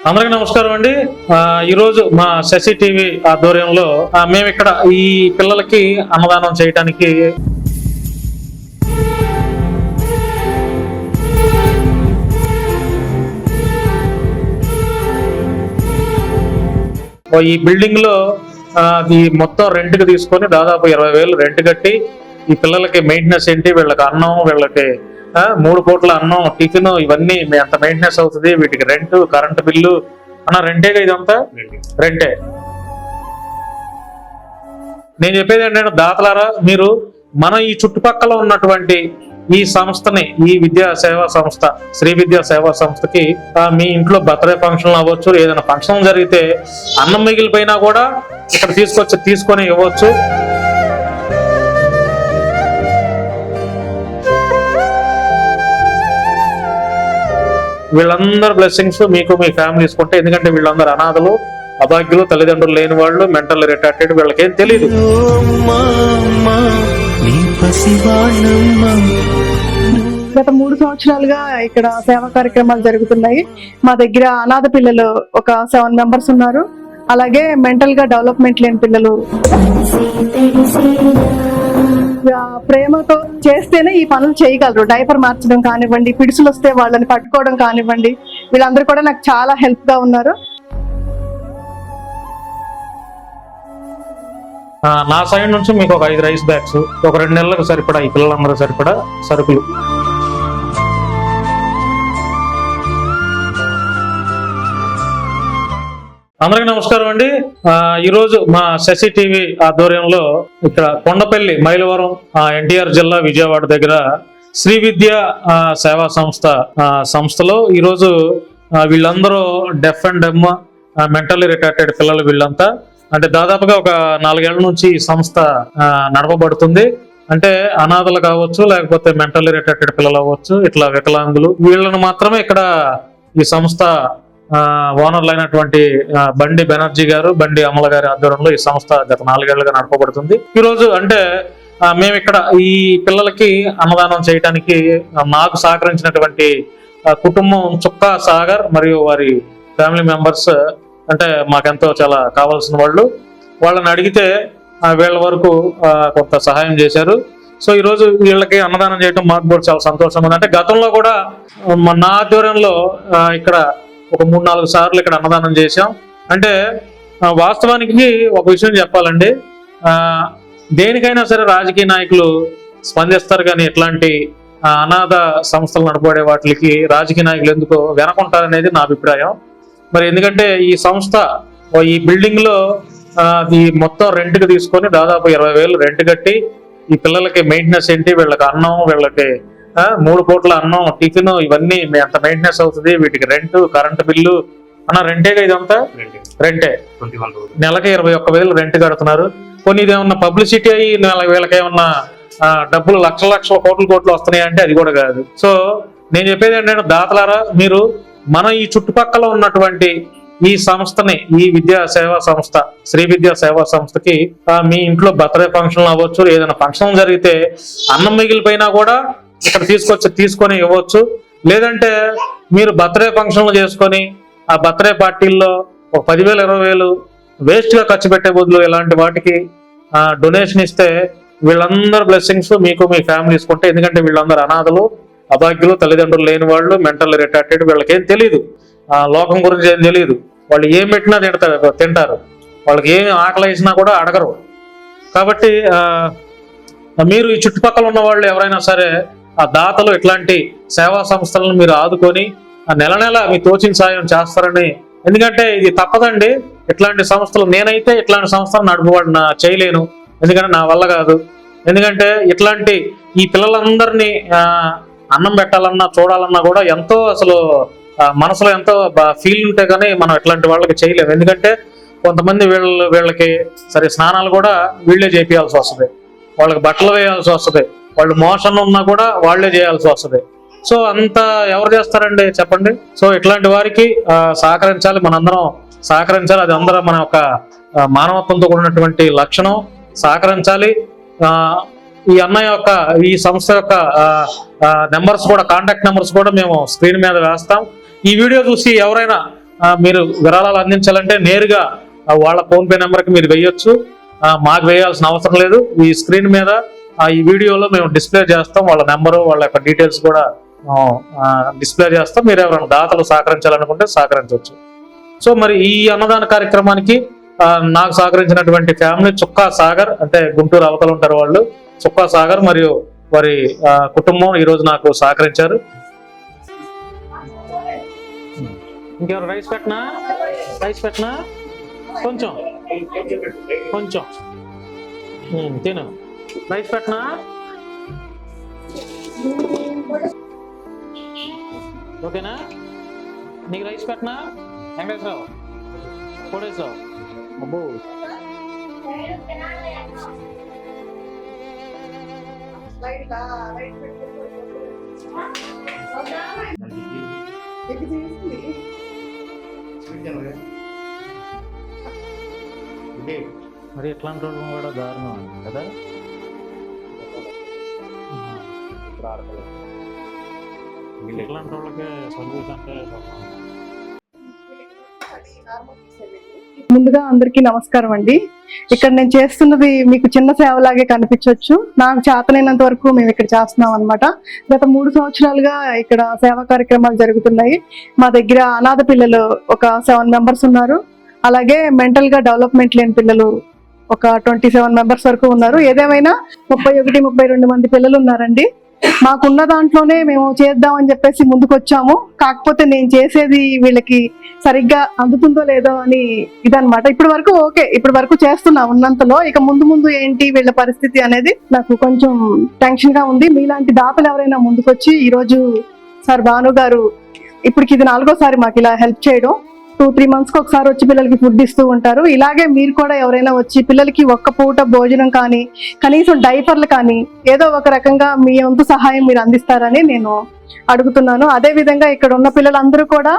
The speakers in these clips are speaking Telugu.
అందరికీ నమస్కారం అండి. ఈరోజు మా శశి టీవీ ఆధ్వర్యంలో మేము ఇక్కడ ఈ పిల్లలకి అన్నదానం చేయడానికి ఈ బిల్డింగ్ లో ఈ మొత్తం రెంట్ కి తీసుకొని దాదాపు 20,000 రెంట్ కట్టి ఈ పిల్లలకి మెయింటెనెన్స్ ఏంటి, వీళ్ళకి అన్నం, వీళ్ళకి 3 పూట్ల అన్నం, టిఫిన్, ఇవన్నీ ఎంత మెయింటెనెన్స్ అవుతుంది, వీటికి రెంట్, కరెంటు బిల్లు అన్న రెంటేగా ఇదంతా రెంటే. నేను చెప్పేది ఏంటంటే దాతలారా, మీరు మన ఈ చుట్టుపక్కల ఉన్నటువంటి ఈ సంస్థని, ఈ విద్యా సేవా సంస్థ, శ్రీ విద్యా సేవా సంస్థకి మీ ఇంట్లో బర్త్డే ఫంక్షన్ అవ్వచ్చు, ఏదైనా ఫంక్షన్ జరిగితే అన్నం మిగిలిపోయినా కూడా ఇక్కడ తీసుకొని ఇవ్వచ్చు. వీళ్ళందరూ బ్లెస్సింగ్స్ మీకు మీ ఫ్యామిలీస్ కొంటే, ఎందుకంటే వీళ్ళందరూ అనాథలు, అభాగ్యులు, తల్లిదండ్రులు లేని వాళ్ళు, మెంటల్ రిటార్టెడ్, వీళ్ళకేం తెలియదు. గత 3 సంవత్సరాలుగా ఇక్కడ సేవా కార్యక్రమాలు జరుగుతున్నాయి. మా దగ్గర అనాథ పిల్లలు ఒక 7 మెంబర్స్ ఉన్నారు. అలాగే మెంటల్ గా డెవలప్మెంట్ లేని పిల్లలు. ప్రేమతో చేస్తేనే ఈ పనులు చేయగలరు. డైపర్ మార్చడం కానివ్వండి, పిడుసులు వస్తే వాళ్ళని పట్టుకోవడం కానివ్వండి, వీళ్ళందరూ కూడా నాకు చాలా హెల్ప్ గా ఉన్నారు. నా సైడ్ నుంచి మీకు ఒక 5 రైస్ బ్యాగ్స్, ఒక 2 నెలలకు సరిపడా, ఈ పిల్లలందరూ సరిపడా సరుకులు. అందరికీ నమస్కారం అండి. ఈరోజు మా శశి టీవీ ఆధ్వర్యంలో ఇక్కడ కొండపల్లి, మైలవరం, ఎన్టీఆర్ జిల్లా, విజయవాడ దగ్గర శ్రీ విద్యా సేవా సంస్థలో ఈరోజు వీళ్ళందరూ డెఫ్ అండ్ డెమ్, మెంటల్లీ రిటార్టెడ్ పిల్లలు. వీళ్ళంతా అంటే దాదాపుగా ఒక 4 ఏళ్ల నుంచి ఈ సంస్థ నడపబడుతుంది. అంటే అనాథలు కావచ్చు, లేకపోతే మెంటల్లీ రిటార్టెడ్ పిల్లలు అవ్వచ్చు, ఇట్లా వికలాంగులు, వీళ్ళను మాత్రమే ఇక్కడ ఈ సంస్థ ఓనర్లు అయినటువంటి బండి బెనర్జీ గారు, బండి అమల గారి ఆధ్వర్యంలో ఈ సంస్థ గత 4 ఏళ్లుగా నడపబడుతుంది. ఈరోజు అంటే మేము ఇక్కడ ఈ పిల్లలకి అన్నదానం చేయడానికి నాకు సహకరించినటువంటి కుటుంబం చుక్కా సాగర్ మరియు వారి ఫ్యామిలీ మెంబర్స్, అంటే మాకెంతో చాలా కావాల్సిన వాళ్ళు, వాళ్ళని అడిగితే వీళ్ళ వరకు కొంత సహాయం చేశారు. సో ఈరోజు వీళ్ళకి అన్నదానం చేయడం మాకు కూడా చాలా సంతోషంగా ఉంది. అంటే గతంలో కూడా నా ఆధ్వర్యంలో ఇక్కడ ఒక 3-4 సార్లు ఇక్కడ అన్నదానం చేశాం. అంటే వాస్తవానికి ఒక విషయం చెప్పాలండి, దేనికైనా సరే రాజకీయ నాయకులు స్పందిస్తారు, కానీ ఇట్లాంటి అనాథ సంస్థలు నడపడే వాటికి రాజకీయ నాయకులు ఎందుకు వెనకుంటారనేది నా అభిప్రాయం. మరి ఎందుకంటే ఈ సంస్థ ఈ బిల్డింగ్ లో ఈ మొత్తం రెంట్ కి తీసుకొని దాదాపు 20,000 రెంట్ కట్టి ఈ పిల్లలకి మెయింటెనెన్స్ ఏంటి, వీళ్ళకి అన్నం, వీళ్ళకి 3 పూట్ల అన్నం, టిఫిన్, ఇవన్నీ ఎంత మెయింటెనెన్స్ అవుతుంది, వీటికి రెంట్, కరెంటు బిల్లు అన్న రెంటేగా ఇదంతా రెంటే. నెలకి 21,000 రెంట్ కడుతున్నారు. కొన్ని ఇదేమన్నా పబ్లిసిటీ అయ్యి వీళ్ళకి ఏమన్నా డబ్బులు లక్షల కోట్లు వస్తున్నాయి అంటే అది కూడా కాదు. సో నేను చెప్పేది ఏంటంటే దాతలారా, మీరు మన ఈ చుట్టుపక్కల ఉన్నటువంటి ఈ సంస్థని, ఈ విద్యా సేవా సంస్థ, శ్రీ విద్యా సేవా సంస్థకి మీ ఇంట్లో బర్త్డే ఫంక్షన్ అవ్వచ్చు, ఏదైనా ఫంక్షన్ జరిగితే అన్నం మిగిలిపోయినా కూడా ఇక్కడ తీసుకొని ఇవ్వచ్చు. లేదంటే మీరు బర్త్డే ఫంక్షన్లు చేసుకొని ఆ బర్త్డే పార్టీల్లో ఒక 10,000 20,000 వేస్ట్ గా ఖర్చు పెట్టే బదులు ఇలాంటి వాటికి డొనేషన్ ఇస్తే వీళ్ళందరూ బ్లెస్సింగ్స్ మీకు మీ ఫ్యామిలీస్ కొంటే, ఎందుకంటే వీళ్ళందరూ అనాథలు, అభాగ్యులు, తల్లిదండ్రులు లేని వాళ్ళు, మెంటల్ రిటార్టెడ్, వీళ్ళకేం తెలియదు, లోకం గురించి ఏం తెలియదు. వాళ్ళు ఏం పెట్టినా తింటారు, వాళ్ళకి ఏం ఆకలి వేసినా కూడా అడగరు. కాబట్టి మీరు ఈ చుట్టుపక్కల ఉన్న వాళ్ళు ఎవరైనా సరే ఆ దాతలు ఇట్లాంటి సేవా సంస్థలను మీరు ఆదుకొని నెల మీ తోచిన సాయం చేస్తారని, ఎందుకంటే ఇది తప్పదండి. ఇట్లాంటి సంస్థలు, నేనైతే ఇట్లాంటి సంస్థలు నడుపువాడిని చేయలేను, ఎందుకంటే నా వల్ల కాదు. ఎందుకంటే ఇట్లాంటి ఈ పిల్లలందరినీ అన్నం పెట్టాలన్నా, చూడాలన్నా కూడా ఎంతో అసలు మనసులో ఎంతో ఫీల్ ఉంటే కానీ మనం ఇట్లాంటి వాళ్ళకి చేయలేము. ఎందుకంటే కొంతమంది వీళ్ళకి సరే స్నానాలు కూడా వీళ్ళే చేపియాల్సి వస్తుంది, వాళ్ళకి బట్టలు వేయాల్సి వస్తుంది, వాళ్ళు మోషన్ ఉన్నా కూడా వాళ్లే చేయాల్సి వస్తుంది. సో అంత ఎవరు చేస్తారండి చెప్పండి. సో ఇట్లాంటి వారికి సహకరించాలి, మనందరం సహకరించాలి. అది అందరం మన యొక్క మానవత్వంతో కూడినటువంటి లక్షణం, సహకరించాలి. ఈ అన్నయ్య యొక్క, ఈ సంస్థ యొక్క నెంబర్స్ కూడా, కాంటాక్ట్ నెంబర్స్ కూడా మేము స్క్రీన్ మీద వేస్తాం. ఈ వీడియో చూసి ఎవరైనా మీరు విరాళాలు అందించాలంటే నేరుగా వాళ్ళ ఫోన్పే నెంబర్కి మీరు వేయొచ్చు. మాకు వేయాల్సిన అవసరం లేదు. ఈ స్క్రీన్ మీద ఈ వీడియోలో మేము డిస్ప్లే చేస్తాం. వాళ్ళ నెంబరు, వాళ్ళ యొక్క డీటెయిల్స్ కూడా డిస్ప్లే చేస్తాం. మీరు ఎవరైనా దాతలు సహకరించాలనుకుంటే సహకరించవచ్చు. సో మరి ఈ అన్నదాన కార్యక్రమానికి నాకు సహకరించినటువంటి ఫ్యామిలీ చుక్కా సాగర్, అంటే గుంటూరు అవతల ఉంటారు వాళ్ళు, చుక్కా సాగర్ మరియు వారి కుటుంబం ఈరోజు నాకు సహకరించారు. ఇంకెవరు రైస్ పెట్టినా కొంచెం తిను. రైస్ పెట్టినా ఓకేనా? నీకు రైస్ పెట్టినా వెంకటేశ్వరరావు, కోటేశ్వరరావు, అబ్బో మరి ఎట్లాంటి వాళ్ళు కూడా దారుణం కదా. ఇట్లాంటి వాళ్ళకి సర్వీస్ అంటే ముందుగా అందరికీ నమస్కారం అండి. ఇక్కడ నేను చేస్తున్నది మీకు చిన్న సేవలాగే కనిపించవచ్చు. నాకు చేతనైనంత వరకు మేము ఇక్కడ చేస్తున్నాం అనమాట. గత 3 సంవత్సరాలుగా ఇక్కడ సేవా కార్యక్రమాలు జరుగుతున్నాయి. మా దగ్గర అనాథ పిల్లలు ఒక 7 మెంబర్స్ ఉన్నారు. అలాగే మెంటల్ గా డెవలప్మెంట్ లేని పిల్లలు ఒక 27 మెంబర్స్ వరకు ఉన్నారు. ఏదేమైనా 31-32 మంది పిల్లలు ఉన్నారండి. మాకున్న దాంట్లోనే మేము చేద్దామని చెప్పేసి ముందుకు వచ్చాము. కాకపోతే నేను చేసేది వీళ్ళకి సరిగ్గా అందుతుందో లేదో అని ఇదనమాట. ఇప్పటి వరకు ఓకే, ఇప్పటి వరకు చేస్తున్నా ఉన్నంతలో. ఇక ముందు ఏంటి వీళ్ళ పరిస్థితి అనేది నాకు కొంచెం టెన్షన్ గా ఉంది. మీలాంటి దాతలు ఎవరైనా ముందుకొచ్చి, ఈ రోజు సార్ భాను గారు ఇప్పటికి ఇది 4వ సారి మాకు ఇలా హెల్ప్ చేయడం. 2-3 మంత్స్కి ఒకసారి వచ్చి పిల్లలకి ఫుడ్ ఇస్తూ ఉంటారు. ఇలాగే మీరు కూడా ఎవరైనా వచ్చి పిల్లలకి ఒక్క పూట భోజనం కానీ, కనీసం డైపర్లు కానీ ఏదో ఒక రకంగా మీ వంతు సహాయం మీరు అందిస్తారని నేను అడుగుతున్నాను. అదే విధంగా ఇక్కడ ఉన్న పిల్లలందరూ కూడా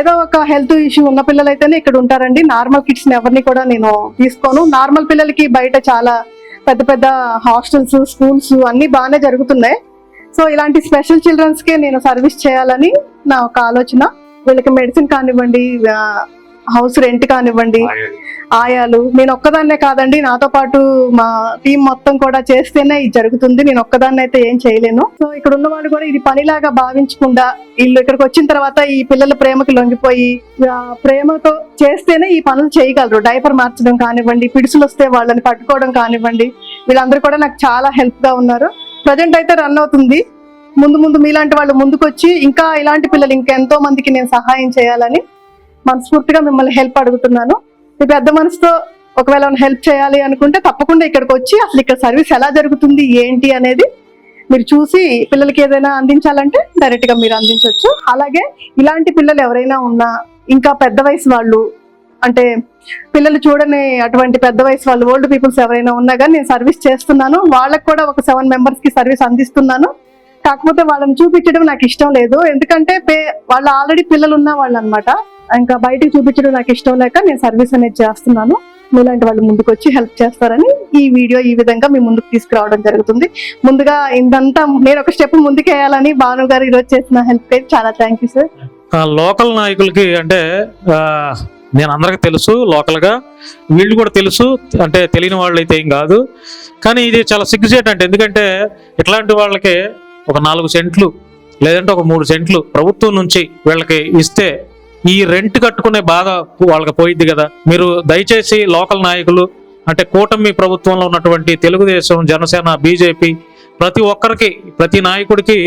ఏదో ఒక హెల్త్ ఇష్యూ ఉన్న పిల్లలైతేనే ఇక్కడ ఉంటారండి. నార్మల్ కిడ్స్ ఎవరిని కూడా నేను తీసుకోను. నార్మల్ పిల్లలకి బయట చాలా పెద్ద హాస్టల్స్, స్కూల్స్ అన్ని బాగానే జరుగుతున్నాయి. సో ఇలాంటి స్పెషల్ చిల్డ్రన్స్ కే నేను సర్వీస్ చేయాలని నా ఒక ఆలోచన. వీళ్ళకి మెడిసిన్ కానివ్వండి, హౌస్ రెంట్ కానివ్వండి, ఆయాలు, నేను ఒక్కదాన్నే కాదండి, నాతో పాటు మా టీం మొత్తం కూడా చేస్తేనే ఇది జరుగుతుంది. నేను ఒక్కదాన్ని అయితే ఏం చేయలేను. సో ఇక్కడ ఉన్న వాళ్ళు కూడా ఇది పనిలాగా భావించకుండా వీళ్ళు ఇక్కడికి వచ్చిన తర్వాత ఈ పిల్లల ప్రేమకి లొంగిపోయి ప్రేమతో చేస్తేనే ఈ పనులు చేయగలరు. డైపర్ మార్చడం కానివ్వండి, పిడుసులు వస్తే వాళ్ళని పట్టుకోవడం కానివ్వండి, వీళ్ళందరూ కూడా నాకు చాలా హెల్ప్ గా ఉన్నారు. ప్రజెంట్ అయితే రన్ అవుతుంది. ముందు మీలాంటి వాళ్ళు ముందుకొచ్చి ఇంకా ఇలాంటి పిల్లలు ఇంకెంతో మందికి నేను సహాయం చేయాలని మనస్ఫూర్తిగా మిమ్మల్ని హెల్ప్ అడుగుతున్నాను. మీ పెద్ద మనసుతో ఒకవేళ హెల్ప్ చేయాలి అనుకుంటే తప్పకుండా ఇక్కడికి వచ్చి అసలు ఇక్కడ సర్వీస్ ఎలా జరుగుతుంది ఏంటి అనేది మీరు చూసి పిల్లలకి ఏదైనా అందించాలంటే డైరెక్ట్ గా మీరు అందించవచ్చు. అలాగే ఇలాంటి పిల్లలు ఎవరైనా ఉన్నా, ఇంకా పెద్ద వయసు వాళ్ళు, అంటే పిల్లలు చూడని అటువంటి పెద్ద వయసు వాళ్ళు, ఓల్డ్ పీపుల్స్ ఎవరైనా ఉన్నా కానీ నేను సర్వీస్ చేస్తున్నాను. వాళ్ళకి కూడా ఒక 7 మెంబర్స్ కి సర్వీస్ అందిస్తున్నాను. కాకపోతే వాళ్ళని చూపించడం నాకు ఇష్టం లేదు. ఎందుకంటే వాళ్ళు ఆల్రెడీ పిల్లలు ఉన్న వాళ్ళు అనమాట. ఇంకా బయటకు చూపించడం నాకు ఇష్టం లేక నేను సర్వీస్ అనేది చేస్తున్నాను. మీలాంటి వాళ్ళు ముందుకు వచ్చి హెల్ప్ చేస్తారని ఈ వీడియో ఈ విధంగా మీ ముందుకు తీసుకురావడం జరుగుతుంది. ముందుగా ఇందంతా నేను ఒక స్టెప్ ముందుకు వేయాలని భాను గారు ఈరోజు చేసిన హెల్ప్ కి చాలా థ్యాంక్ యూ సార్. లోకల్ నాయకులకి అంటే నేను అందరికీ తెలుసు, లోకల్ గా వీళ్ళు కూడా తెలుసు, అంటే తెలియని వాళ్ళు అయితే ఏం కాదు. కానీ ఇది చాలా సిగ్గుచేట. అంటే ఎందుకంటే ఇట్లాంటి వాళ్ళకి ఒక 4 సెంట్లు లేదంటే ఒక 3 సెంట్లు ప్రభుత్వం నుంచి వీళ్ళకి ఇస్తే ఈ రెంట్ కట్టుకునే బాధ వాళ్ళకి పోయిద్ది కదా. మీరు దయచేసి లోకల్ నాయకులు, అంటే కూటమి ప్రభుత్వంలో ఉన్నటువంటి తెలుగుదేశం, జనసేన, బీజేపీ ప్రతి ఒక్కరికి, ప్రతి నాయకుడికి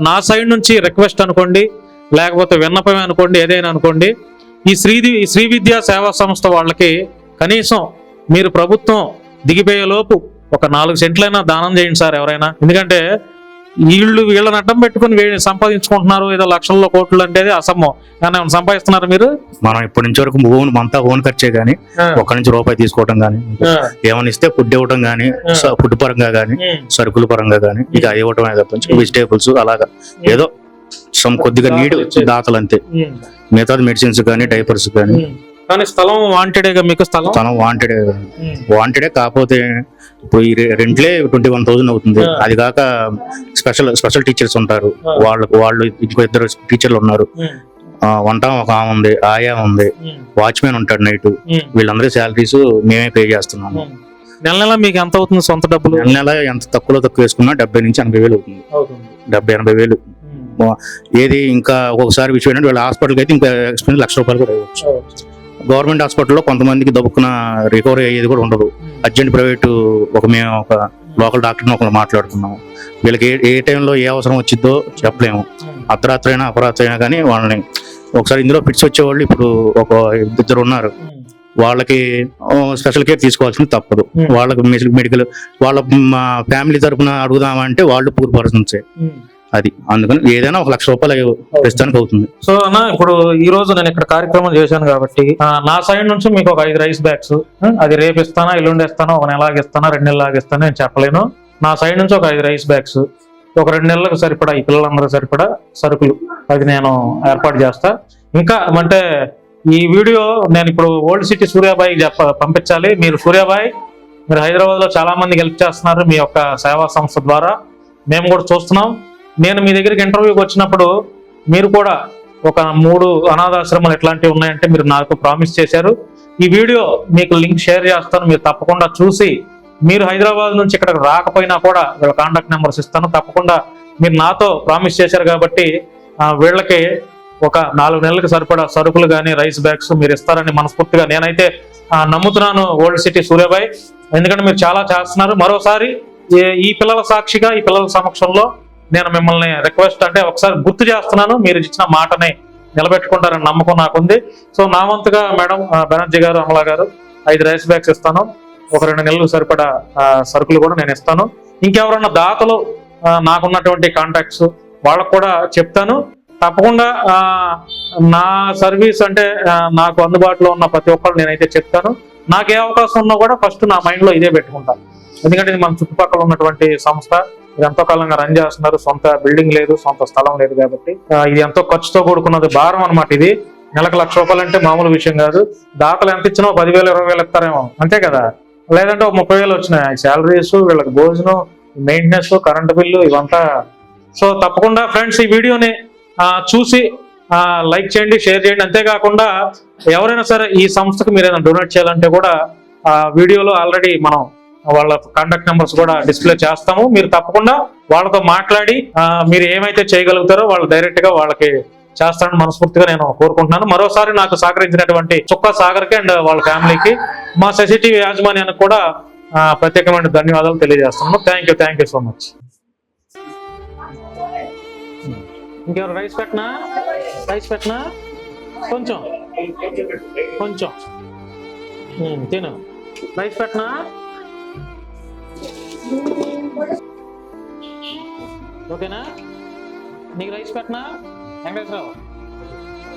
నా సైడ్ నుంచి రిక్వెస్ట్ అనుకోండి, లేకపోతే విన్నపమే అనుకోండి, ఏదైనా అనుకోండి, ఈ శ్రీ విద్యా సేవా సంస్థ వాళ్ళకి కనీసం మీరు ప్రభుత్వం దిగిపోయేలోపు ఒక 4 సెంట్లైనా దానం చేయండి సార్ ఎవరైనా. ఎందుకంటే వీళ్ళని అడ్డం పెట్టుకుని సంపాదించుకుంటున్నారు ఏదో లక్షల్లో కోట్లు అంటే అసమ్మం. కానీ సంపాదిస్తున్నారు మీరు. మనం ఇప్పటి నుంచి వరకు అంతా ఓన్ ఖర్చే గానీ ఒక్క నుంచి రూపాయి తీసుకోవడం గానీ, ఏమైనా ఇస్తే ఫుడ్ ఇవ్వడం గానీ, ఫుడ్ పరంగా గానీ, సరుకుల పరంగా గానీ, ఇక ఇవ్వటం తప్ప వెజిటేబుల్స్ అలాగా ఏదో కొద్దిగా నీడు దాతలు అంతే. మిగతాది మెడిసిన్స్ కానీ, డైపర్స్ కానీ. కానీ స్థలం వాంటెడే, మీకు స్థలం వాంటెడే. కాకపోతే ఇప్పుడు ఈ రెంట్లే 21,000 అవుతుంది. అది కాక స్పెషల్ టీచర్స్ ఉంటారు, వాళ్ళు ఇంకో 2 టీచర్లు ఉన్నారు. వంట ఒక ఆమె ఉంది, ఆయా ఉంది, వాచ్మెన్ ఉంటాడు నైట్. వీళ్ళందరి శాలరీస్ మేమే పే చేస్తున్నాము. నెల నెల మీకు ఎంత అవుతుంది సొంత డబ్బులు? నెల నెల ఎంత తక్కువ వేసుకున్నా 70 నుంచి 80 వేలు అవుతుంది. 70-80 వేలు. ఏది ఇంకా ఒక్కొక్కసారి విషయం ఏంటంటే వీళ్ళ హాస్పిటల్కి అయితే ఇంకా ఎక్స్పెన్స్ ₹1,00,000 కూడా అవ్వచ్చు. గవర్నమెంట్ హాస్పిటల్లో కొంతమందికి దబ్బుకున్న రికవరీ అయ్యేది కూడా ఉండదు. అర్జెంట్ ప్రైవేటు మేము ఒక లోకల్ డాక్టర్ని ఒకరు మాట్లాడుకున్నాము. వీళ్ళకి ఏ టైంలో ఏ అవసరం వచ్చిందో చెప్పలేము. అర్ధరాత్రి అయినా అపరాత్రి అయినా కానీ వాళ్ళని ఒకసారి ఇందులో ఫిట్స్ వచ్చేవాళ్ళు ఇప్పుడు ఒక 2 ఉన్నారు. వాళ్ళకి స్పెషల్ కేర్ తీసుకోవాల్సింది తప్పదు. వాళ్ళకి మెడికల్ వాళ్ళ ఫ్యామిలీ తరఫున అడుగుదామంటే వాళ్ళు పూర్ పర్సన్సే. అది అందుకని ఏదైనా ₹1,00,000 ప్రస్తుతానికి అవుతుంది. సో అన్న, ఇప్పుడు ఈ రోజు నేను ఇక్కడ కార్యక్రమం చేశాను కాబట్టి నా సైడ్ నుంచి మీకు ఒక 5 రైస్ బ్యాగ్స్, అది రేపు ఇస్తానా, ఎల్లుండి ఇస్తానా, 1 నెలలాగా ఇస్తానా, 2 నెలలాగా ఇస్తానా నేను చెప్పలేను. నా సైడ్ నుంచి ఒక 5 రైస్ బ్యాగ్స్, ఒక 2 నెలలకు సరిపడా ఈ పిల్లలందరూ సరిపడా సరుకులు అది నేను ఏర్పాటు చేస్తా. ఇంకా అంటే ఈ వీడియో నేను ఇప్పుడు ఓల్డ్ సిటీ సూర్యాబాయి పంపించాలి. మీరు సూర్యాబాయి, మీరు హైదరాబాద్ లో చాలా మందికి హెల్ప్ చేస్తున్నారు మీ యొక్క సేవా సంస్థ ద్వారా, మేము కూడా చూస్తున్నాం. నేను మీ దగ్గరికి ఇంటర్వ్యూకి వచ్చినప్పుడు మీరు కూడా ఒక 3 అనాథాశ్రమాలు ఎట్లాంటివి ఉన్నాయంటే మీరు నాకు ప్రామిస్ చేశారు. ఈ వీడియో మీకు లింక్ షేర్ చేస్తాను, మీరు తప్పకుండా చూసి, మీరు హైదరాబాద్ నుంచి ఇక్కడికి రాకపోయినా కూడా వీళ్ళ కాంటాక్ట్ నెంబర్స్ ఇస్తాను. తప్పకుండా మీరు నాతో ప్రామిస్ చేశారు కాబట్టి వీళ్ళకి ఒక 4 నెలలకు సరిపడా సరుకులు కానీ రైస్ బ్యాగ్స్ మీరు ఇస్తారని మనస్ఫూర్తిగా నేనైతే నమ్ముతున్నాను ఓల్డ్ సిటీ సూర్యాబాయి. ఎందుకంటే మీరు చాలా చేస్తున్నారు. మరోసారి ఈ పిల్లల సాక్షిగా, ఈ పిల్లల సమక్షంలో నేను మిమ్మల్ని రిక్వెస్ట్ అంటే ఒకసారి గుర్తు చేస్తున్నాను, మీరు ఇచ్చిన మాటని నిలబెట్టుకుంటారని నమ్మకం నాకుంది. సో నా వంతుగా మేడం బెనర్జీ గారు, అమలా గారు 5 రైస్ బ్యాగ్స్ ఇస్తాను. ఒక 2 నెలలు సరిపడా సరుకులు కూడా నేను ఇస్తాను. ఇంకెవరన్నా దాతలు నాకున్నటువంటి కాంటాక్ట్స్ వాళ్ళకు కూడా చెప్తాను. తప్పకుండా నా సర్వీస్ అంటే నాకు అందుబాటులో ఉన్న ప్రతి ఒక్కరు నేనైతే చెప్తాను. నాకు ఏ అవకాశం ఉన్నా కూడా ఫస్ట్ నా మైండ్లో ఇదే పెట్టుకుంటాను. ఎందుకంటే ఇది మన చుట్టుపక్కల ఉన్నటువంటి సంస్థ, ఇది ఎంతో కాలంగా రన్ చేస్తున్నారు. సొంత బిల్డింగ్ లేదు, సొంత స్థలం లేదు కాబట్టి ఇది ఎంతో ఖర్చుతో కూడుకున్నది, భారం అనమాట. ఇది నెలకు ₹1,00,000 అంటే మామూలు విషయం కాదు. దాతలు ఎంత ఇచ్చినా 10,000 20,000 ఇస్తారేమో, అంతే కదా. లేదంటే ఒక 30,000 వచ్చినాయి శాలరీస్, వీళ్ళకి భోజనం, మెయింటెనెన్స్, కరెంటు బిల్లు ఇవంతా. సో తప్పకుండా ఫ్రెండ్స్ ఈ వీడియోని చూసి లైక్ చేయండి, షేర్ చేయండి. అంతేకాకుండా ఎవరైనా సరే ఈ సంస్థకు మీరు ఏదైనా డొనేట్ చేయాలంటే కూడా వీడియోలో ఆల్రెడీ మనం వాళ్ళ కాంటాక్ట్ నెంబర్స్ కూడా డిస్ప్లే చేస్తాము. మీరు తప్పకుండా వాళ్ళతో మాట్లాడి మీరు ఏమైతే చేయగలుగుతారో వాళ్ళు డైరెక్ట్ గా వాళ్ళకి చేస్తారని మనస్ఫూర్తిగా నేను కోరుకుంటున్నాను. మరోసారి నాకు సహకరించినటువంటి చుక్క సాగర్కి అండ్ వాళ్ళ ఫ్యామిలీకి, మా సెసిటీవీ యాజమాన్యానికి కూడా ప్రత్యేకమైన ధన్యవాదాలు తెలియజేస్తున్నాను. Thank you so much. ఇంకెవరు రైస్ పెట్టనా కొంచెం తిను. రైస్ పెట్టనా? ఓకేనా? నీకు రైస్ పెట్టనా? వెంకటేశ్వరరావు,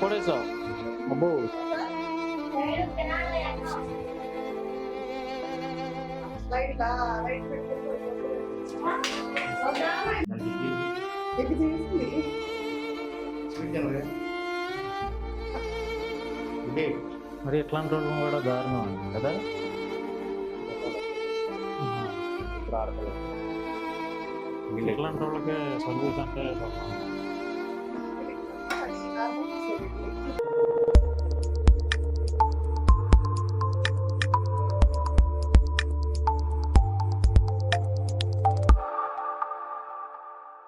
కోటేశ్వరరావు, అబ్బో మరి ఎట్లాంటి రోజు కూడా దారుణం కదా. ఇట్లాంటి వాళ్ళకి సర్వీస్ అంటే